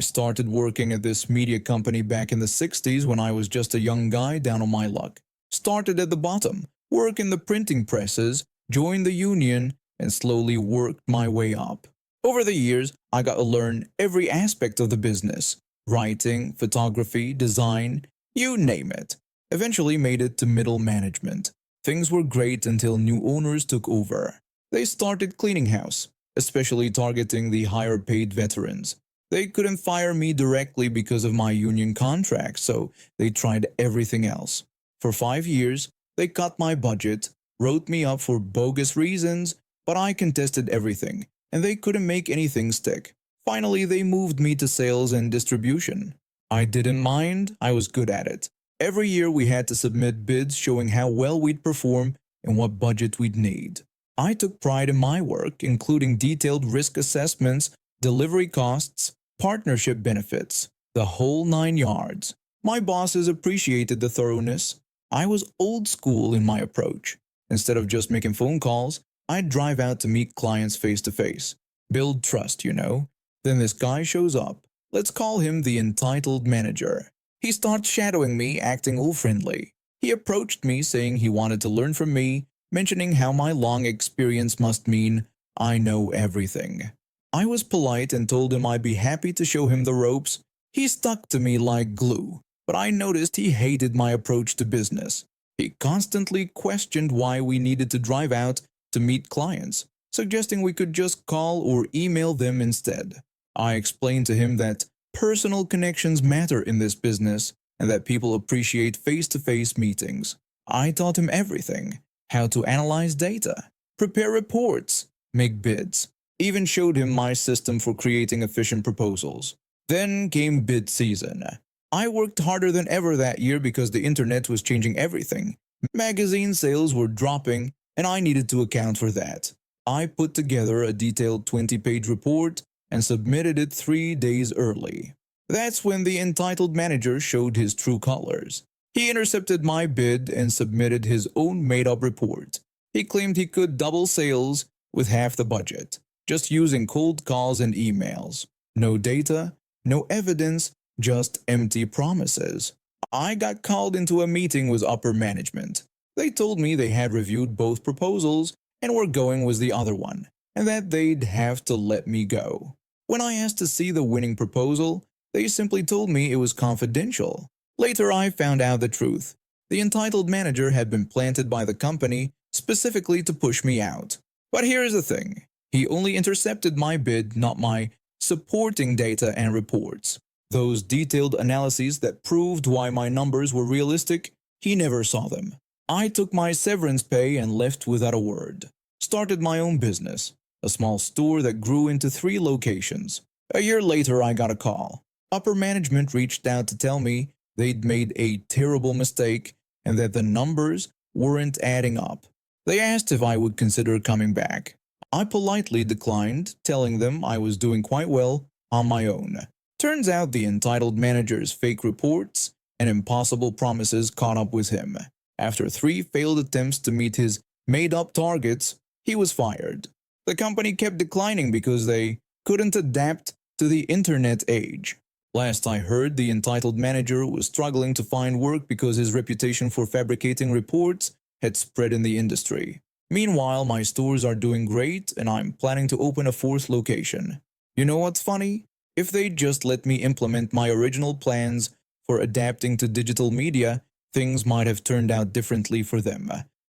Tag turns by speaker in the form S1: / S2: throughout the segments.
S1: started working at this media company back in the 60s when I was just a young guy down on my luck. Started at the bottom, worked in the printing presses, joined the union, and slowly worked my way up. Over the years, I got to learn every aspect of the business: writing, photography, design, you name it. Eventually made it to middle management. Things were great until new owners took over. They started cleaning house, especially targeting the higher paid veterans. They couldn't fire me directly because of my union contract, so they tried everything else. For 5 years, they cut my budget, wrote me up for bogus reasons, but I contested everything, and they couldn't make anything stick. Finally, they moved me to sales and distribution. I didn't mind, I was good at it. Every year we had to submit bids showing how well we'd perform and what budget we'd need. I took pride in my work, including detailed risk assessments, delivery costs, partnership benefits, the whole 9 yards. My bosses appreciated the thoroughness. I was old school in my approach. Instead of just making phone calls, I'd drive out to meet clients face to face. Build trust, you know. Then this guy shows up. Let's call him the entitled manager. He starts shadowing me, acting all friendly. He approached me saying he wanted to learn from me, mentioning how my long experience must mean I know everything. I was polite and told him I'd be happy to show him the ropes. He stuck to me like glue, but I noticed he hated my approach to business. He constantly questioned why we needed to drive out to meet clients, suggesting we could just call or email them instead. I explained to him that personal connections matter in this business and that people appreciate face-to-face meetings. I taught him everything: how to analyze data, prepare reports, make bids. Even showed him my system for creating efficient proposals. Then came bid season. I worked harder than ever that year because the internet was changing everything. Magazine sales were dropping, and I needed to account for that. I put together a detailed 20-page report and submitted it 3 days early. That's when the entitled manager showed his true colors. He intercepted my bid and submitted his own made-up report. He claimed he could double sales with half the budget, just using cold calls and emails. No data, no evidence, just empty promises. I got called into a meeting with upper management. They told me they had reviewed both proposals and were going with the other one, and that they'd have to let me go. When I asked to see the winning proposal, they simply told me it was confidential. Later I found out the truth. The entitled manager had been planted by the company specifically to push me out. But here's the thing. He only intercepted my bid, not my supporting data and reports. Those detailed analyses that proved why my numbers were realistic, he never saw them. I took my severance pay and left without a word. Started my own business, a small store that grew into 3 locations. A year later I got a call. Upper management reached out to tell me they'd made a terrible mistake and that the numbers weren't adding up. They asked if I would consider coming back. I politely declined, telling them I was doing quite well on my own. Turns out the entitled manager's fake reports and impossible promises caught up with him. After 3 failed attempts to meet his made-up targets, he was fired. The company kept declining because they couldn't adapt to the internet age. Last I heard, the entitled manager was struggling to find work because his reputation for fabricating reports had spread in the industry. Meanwhile, my stores are doing great and I'm planning to open a 4th location. You know what's funny? If they'd just let me implement my original plans for adapting to digital media, things might have turned out differently for them.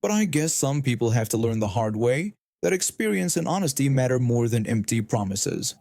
S1: But I guess some people have to learn the hard way that experience and honesty matter more than empty promises.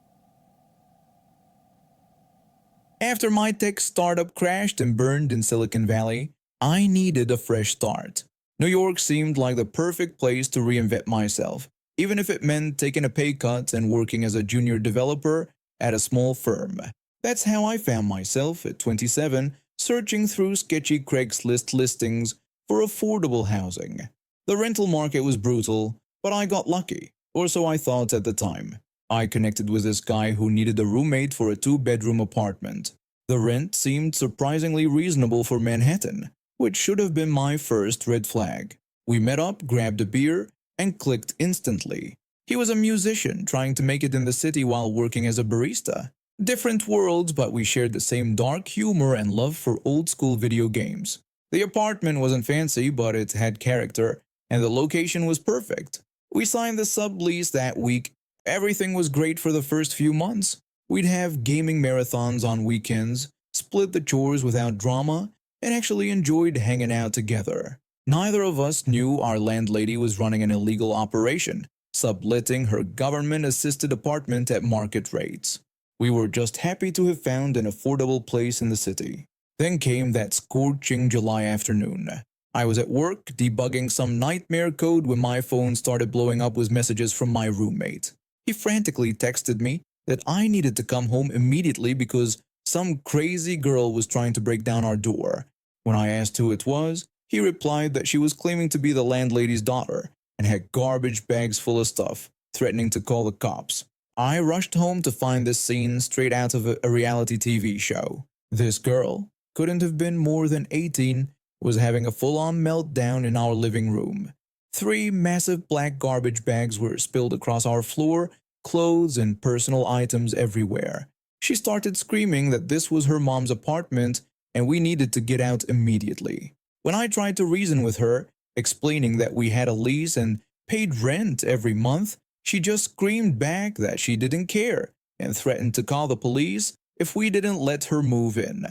S1: After my tech startup crashed and burned in Silicon Valley, I needed a fresh start. New York seemed like the perfect place to reinvent myself, even if it meant taking a pay cut and working as a junior developer at a small firm. That's how I found myself at 27, searching through sketchy Craigslist listings for affordable housing. The rental market was brutal, but I got lucky, or so I thought at the time. I connected with this guy who needed a roommate for a 2-bedroom apartment. The rent seemed surprisingly reasonable for Manhattan, which should have been my first red flag. We met up, grabbed a beer, and clicked instantly. He was a musician trying to make it in the city while working as a barista. Different worlds, but we shared the same dark humor and love for old-school video games. The apartment wasn't fancy, but it had character, and the location was perfect. We signed the sublease that week. Everything was great for the first few months. We'd have gaming marathons on weekends, split the chores without drama, and actually enjoyed hanging out together. Neither of us knew our landlady was running an illegal operation, subletting her government-assisted apartment at market rates. We were just happy to have found an affordable place in the city. Then came that scorching July afternoon. I was at work debugging some nightmare code when my phone started blowing up with messages from my roommate. He frantically texted me that I needed to come home immediately because some crazy girl was trying to break down our door. When I asked who it was, he replied that she was claiming to be the landlady's daughter and had garbage bags full of stuff, threatening to call the cops. I rushed home to find this scene straight out of a reality TV show. This girl, couldn't have been more than 18, was having a full-on meltdown in our living room. 3 massive black garbage bags were spilled across our floor, clothes and personal items everywhere. She started screaming that this was her mom's apartment and we needed to get out immediately. When I tried to reason with her, explaining that we had a lease and paid rent every month, she just screamed back that she didn't care and threatened to call the police if we didn't let her move in.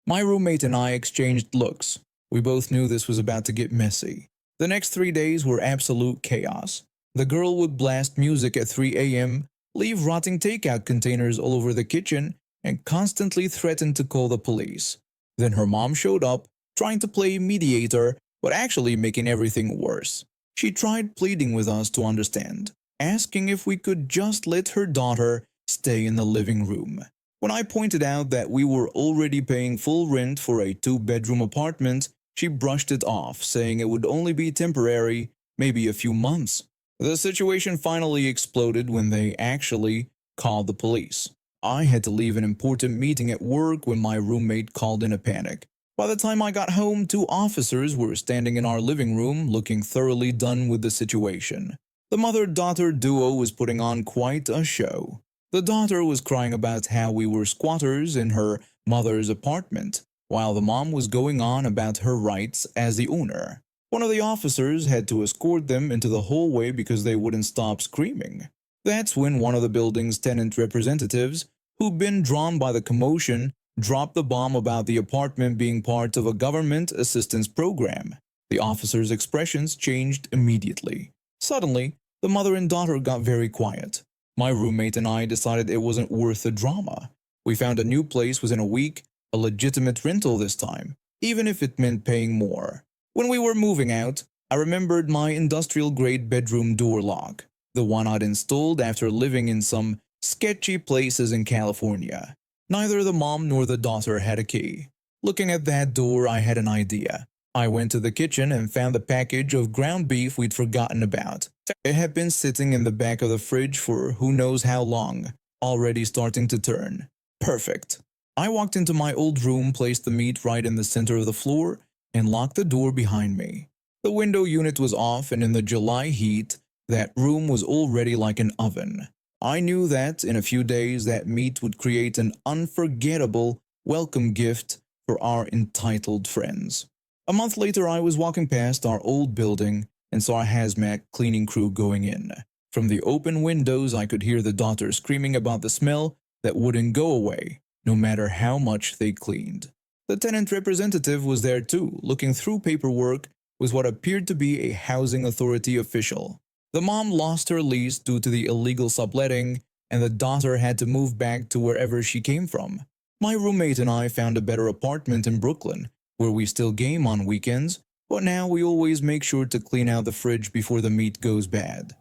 S1: My roommate and I exchanged looks. We both knew this was about to get messy. The next 3 days were absolute chaos. The girl would blast music at 3 a.m., leave rotting takeout containers all over the kitchen, and constantly threaten to call the police. Then her mom showed up, trying to play mediator, but actually making everything worse. She tried pleading with us to understand, asking if we could just let her daughter stay in the living room. When I pointed out that we were already paying full rent for a 2-bedroom apartment, she brushed it off, saying it would only be temporary, maybe a few months. The situation finally exploded when they actually called the police. I had to leave an important meeting at work when my roommate called in a panic. By the time I got home, 2 officers were standing in our living room looking thoroughly done with the situation. The mother-daughter duo was putting on quite a show. The daughter was crying about how we were squatters in her mother's apartment, while the mom was going on about her rights as the owner. One of the officers had to escort them into the hallway because they wouldn't stop screaming. That's when one of the building's tenant representatives, who'd been drawn by the commotion, dropped the bomb about the apartment being part of a government assistance program. The officer's expressions changed immediately. Suddenly, the mother and daughter got very quiet. My roommate and I decided it wasn't worth the drama. We found a new place within a week, a legitimate rental this time, even if it meant paying more. When we were moving out, I remembered my industrial-grade bedroom door lock, the one I'd installed after living in some sketchy places in California. Neither the mom nor the daughter had a key. Looking at that door, I had an idea. I went to the kitchen and found the package of ground beef we'd forgotten about. It had been sitting in the back of the fridge for who knows how long, already starting to turn. Perfect. I walked into my old room, placed the meat right in the center of the floor, and locked the door behind me. The window unit was off, and in the July heat, that room was already like an oven. I knew that in a few days that meat would create an unforgettable welcome gift for our entitled friends. A month later, I was walking past our old building and saw a hazmat cleaning crew going in. From the open windows, I could hear the daughter screaming about the smell that wouldn't go away, no matter how much they cleaned. The tenant representative was there too, looking through paperwork with what appeared to be a housing authority official. The mom lost her lease due to the illegal subletting, and the daughter had to move back to wherever she came from. My roommate and I found a better apartment in Brooklyn, where we still game on weekends, but now we always make sure to clean out the fridge before the meat goes bad.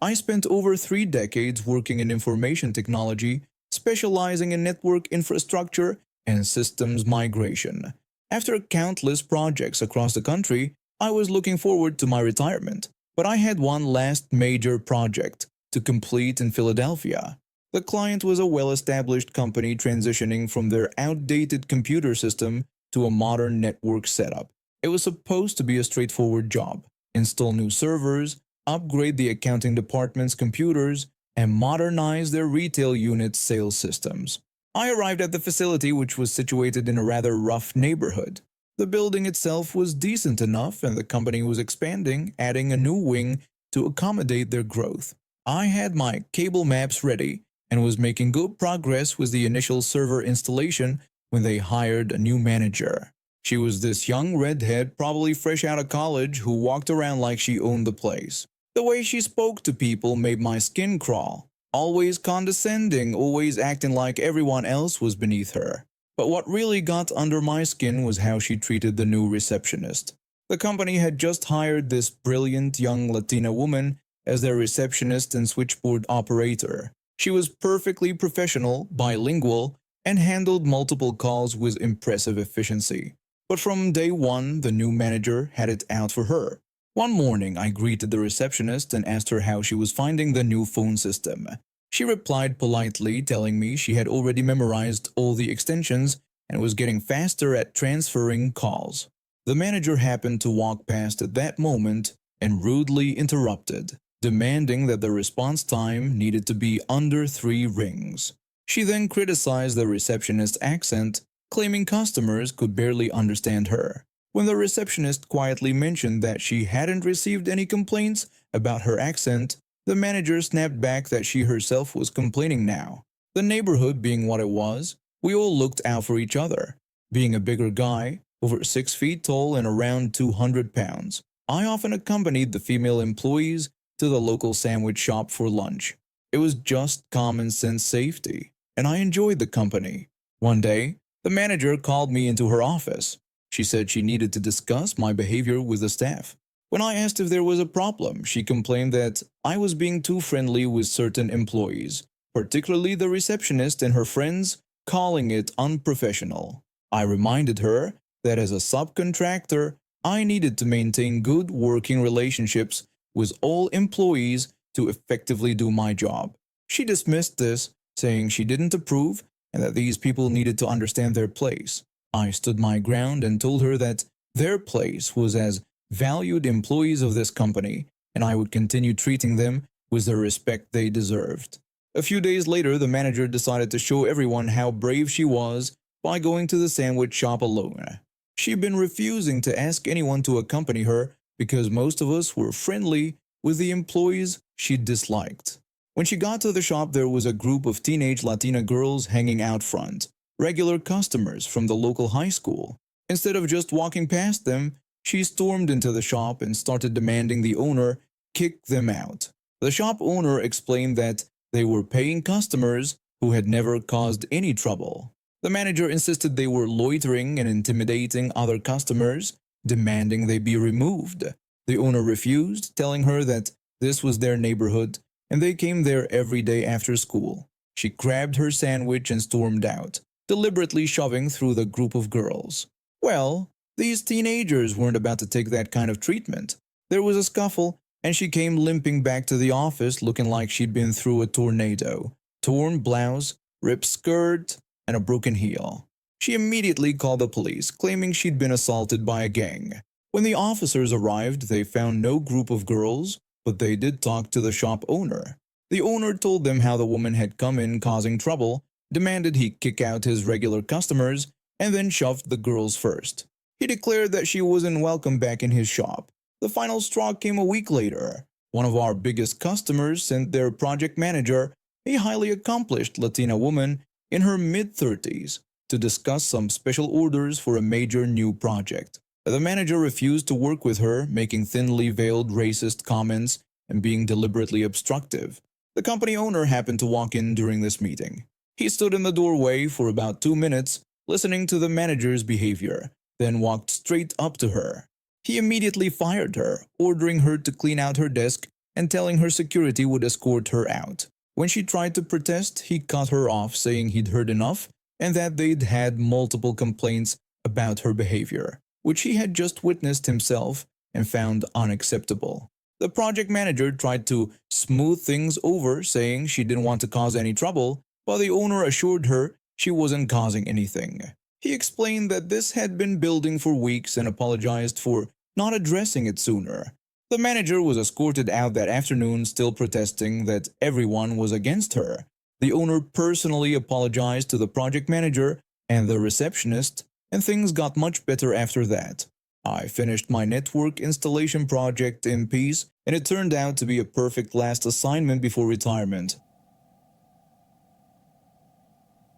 S1: I spent over 3 decades working in information technology, specializing in network infrastructure and systems migration. After countless projects across the country, I was looking forward to my retirement, but I had one last major project to complete in Philadelphia. The client was a well-established company transitioning from their outdated computer system to a modern network setup. It was supposed to be a straightforward job: install new servers, upgrade the accounting department's computers, and modernize their retail unit's sales systems. I arrived at the facility, which was situated in a rather rough neighborhood. The building itself was decent enough, and the company was expanding, adding a new wing to accommodate their growth. I had my cable maps ready and was making good progress with the initial server installation when they hired a new manager. She was this young redhead, probably fresh out of college, who walked around like she owned the place. The way she spoke to people made my skin crawl. Always condescending, always acting like everyone else was beneath her. But what really got under my skin was how she treated the new receptionist. The company had just hired this brilliant young Latina woman as their receptionist and switchboard operator. She was perfectly professional, bilingual, and handled multiple calls with impressive efficiency. But from day one, the new manager had it out for her. One morning, I greeted the receptionist and asked her how she was finding the new phone system. She replied politely, telling me she had already memorized all the extensions and was getting faster at transferring calls. The manager happened to walk past at that moment and rudely interrupted, demanding that the response time needed to be under 3 rings. She then criticized the receptionist's accent, claiming customers could barely understand her. When the receptionist quietly mentioned that she hadn't received any complaints about her accent, the manager snapped back that she herself was complaining now. The neighborhood being what it was, we all looked out for each other. Being a bigger guy, over 6 feet tall and around 200 pounds, I often accompanied the female employees to the local sandwich shop for lunch. It was just common sense safety, and I enjoyed the company. One day, the manager called me into her office. She said she needed to discuss my behavior with the staff. When I asked if there was a problem, she complained that I was being too friendly with certain employees, particularly the receptionist and her friends, calling it unprofessional. I reminded her that as a subcontractor, I needed to maintain good working relationships with all employees to effectively do my job. She dismissed this, saying she didn't approve and that these people needed to understand their place. I stood my ground and told her that their place was as valued employees of this company, and I would continue treating them with the respect they deserved. A few days later, the manager decided to show everyone how brave she was by going to the sandwich shop alone. She'd been refusing to ask anyone to accompany her because most of us were friendly with the employees she disliked. When she got to the shop, there was a group of teenage Latina girls hanging out front, regular customers from the local high school. Instead of just walking past them, she stormed into the shop and started demanding the owner kick them out. The shop owner explained that they were paying customers who had never caused any trouble. The manager insisted they were loitering and intimidating other customers, demanding they be removed. The owner refused, telling her that this was their neighborhood and they came there every day after school. She grabbed her sandwich and stormed out, deliberately shoving through the group of girls. Well, these teenagers weren't about to take that kind of treatment. There was a scuffle, and she came limping back to the office looking like she'd been through a tornado. Torn blouse, ripped skirt, and a broken heel. She immediately called the police, claiming she'd been assaulted by a gang. When the officers arrived, they found no group of girls, but they did talk to the shop owner. The owner told them how the woman had come in causing trouble, demanded he kick out his regular customers, and then shoved the girls first. He declared that she wasn't welcome back in his shop. The final straw came a week later. One of our biggest customers sent their project manager, a highly accomplished Latina woman in her mid-30s, to discuss some special orders for a major new project. The manager refused to work with her, making thinly veiled racist comments and being deliberately obstructive. The company owner happened to walk in during this meeting. He stood in the doorway for about 2 minutes, listening to the manager's behavior, then walked straight up to her. He immediately fired her, ordering her to clean out her desk and telling her security would escort her out. When she tried to protest, he cut her off, saying he'd heard enough and that they'd had multiple complaints about her behavior, which he had just witnessed himself and found unacceptable. The project manager tried to smooth things over, saying she didn't want to cause any trouble, but the owner assured her she wasn't causing anything. He explained that this had been building for weeks and apologized for not addressing it sooner. The manager was escorted out that afternoon, still protesting that everyone was against her. The owner personally apologized to the project manager and the receptionist, and things got much better after that. I finished my network installation project in peace, and it turned out to be a perfect last assignment before retirement.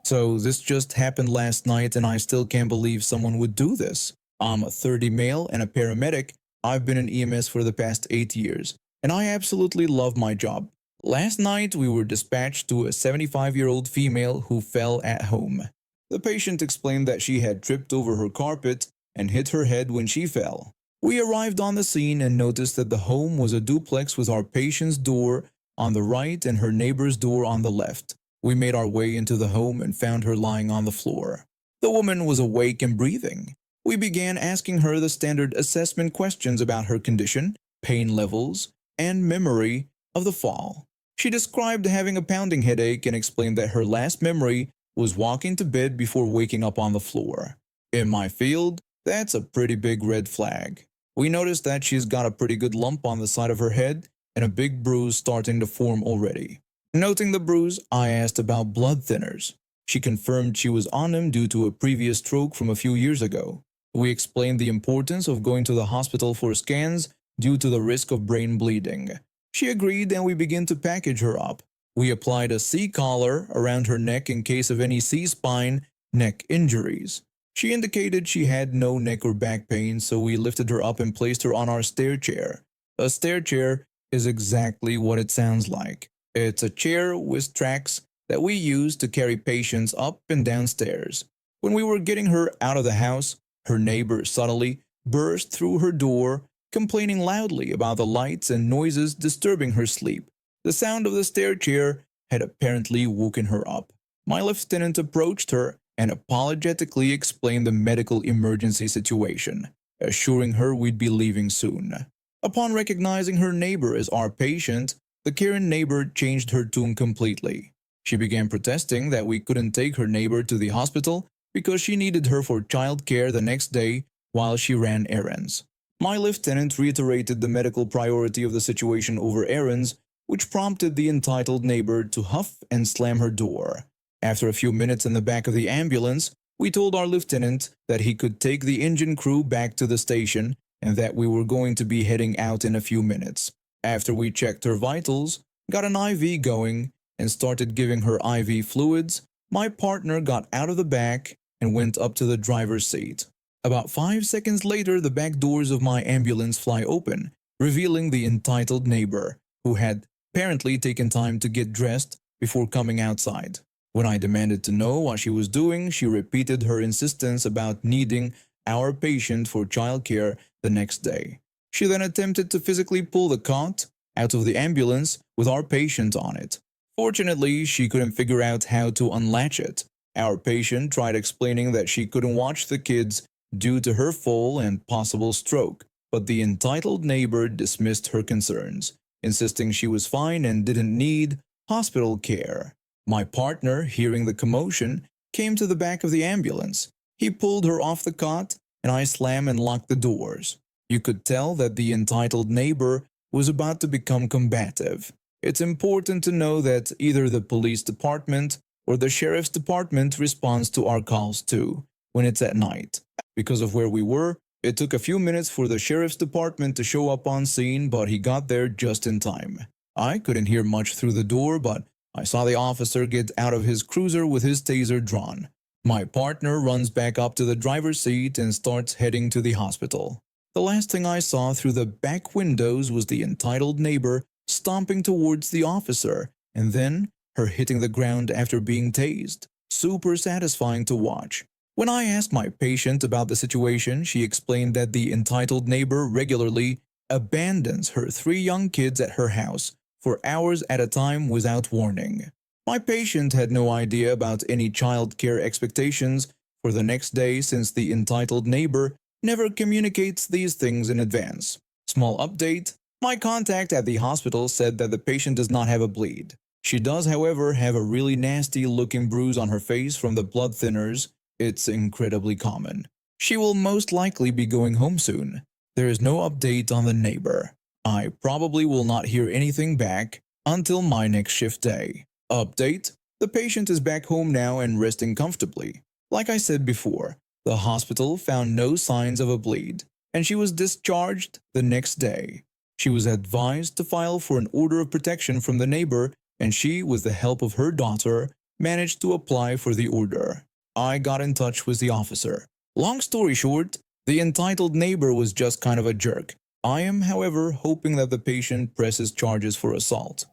S1: So this just happened last night, and I still can't believe someone would do this. I'm a 30 male and a paramedic. I've been in EMS for the past 8 years, and I absolutely love my job. Last night, we were dispatched to a 75-year-old female who fell at home. The patient explained that she had tripped over her carpet and hit her head when she fell. We arrived on the scene and noticed that the home was a duplex with our patient's door on the right and her neighbor's door on the left. We made our way into the home and found her lying on the floor. The woman was awake and breathing. We began asking her the standard assessment questions about her condition, pain levels, and memory of the fall. She described having a pounding headache and explained that her last memory was walking to bed before waking up on the floor. In my field, that's a pretty big red flag. We noticed that she's got a pretty good lump on the side of her head and a big bruise starting to form already. Noting the bruise, I asked about blood thinners. She confirmed she was on them due to a previous stroke from a few years ago. We explained the importance of going to the hospital for scans due to the risk of brain bleeding. She agreed and we began to package her up. We applied a C-collar around her neck in case of any C-spine neck injuries. She indicated she had no neck or back pain, so we lifted her up and placed her on our stair chair. A stair chair is exactly what it sounds like. It's a chair with tracks that we use to carry patients up and down stairs. When we were getting her out of the house, her neighbor suddenly burst through her door, complaining loudly about the lights and noises disturbing her sleep. The sound of the stair chair had apparently woken her up. My lieutenant approached her and apologetically explained the medical emergency situation, assuring her we'd be leaving soon. Upon recognizing her neighbor as our patient, the caring neighbor changed her tune completely. She began protesting that we couldn't take her neighbor to the hospital because she needed her for child care the next day while she ran errands. My lieutenant reiterated the medical priority of the situation over errands, which prompted the entitled neighbor to huff and slam her door. After a few minutes in the back of the ambulance, we told our lieutenant that he could take the engine crew back to the station and that we were going to be heading out in a few minutes. After we checked her vitals, got an IV going, and started giving her IV fluids, my partner got out of the back and went up to the driver's seat. About 5 seconds later, the back doors of my ambulance fly open, revealing the entitled neighbor, who had apparently taken time to get dressed before coming outside. When I demanded to know what she was doing, she repeated her insistence about needing our patient for childcare the next day. She then attempted to physically pull the cot out of the ambulance with our patient on it. Fortunately, she couldn't figure out how to unlatch it. Our patient tried explaining that she couldn't watch the kids due to her fall and possible stroke, but the entitled neighbor dismissed her concerns, insisting she was fine and didn't need hospital care. My partner, hearing the commotion, came to the back of the ambulance. He pulled her off the cot, and I slammed and locked the doors. You could tell that the entitled neighbor was about to become combative. It's important to know that either the police department or the sheriff's department responds to our calls too, when it's at night. Because of where we were, it took a few minutes for the sheriff's department to show up on scene, but he got there just in time. I couldn't hear much through the door, but I saw the officer get out of his cruiser with his taser drawn. My partner runs back up to the driver's seat and starts heading to the hospital. The last thing I saw through the back windows was the entitled neighbor stomping towards the officer, and then her hitting the ground after being tased. Super satisfying to watch. When I asked my patient about the situation, she explained that the entitled neighbor regularly abandons her 3 young kids at her house for hours at a time without warning. My patient had no idea about any child care expectations for the next day since the entitled neighbor never communicates these things in advance. Small update: my contact at the hospital said that the patient does not have a bleed. She does, however, have a really nasty looking bruise on her face from the blood thinners. It's incredibly common. She will most likely be going home soon. There is no update on the neighbor. I probably will not hear anything back until my next shift day. Update: the patient is back home now and resting comfortably. Like I said before, the hospital found no signs of a bleed, and she was discharged the next day. She was advised to file for an order of protection from the neighbor, and she, with the help of her daughter, managed to apply for the order. I got in touch with the officer. Long story short, the entitled neighbor was just kind of a jerk. I am, however, hoping that the patient presses charges for assault.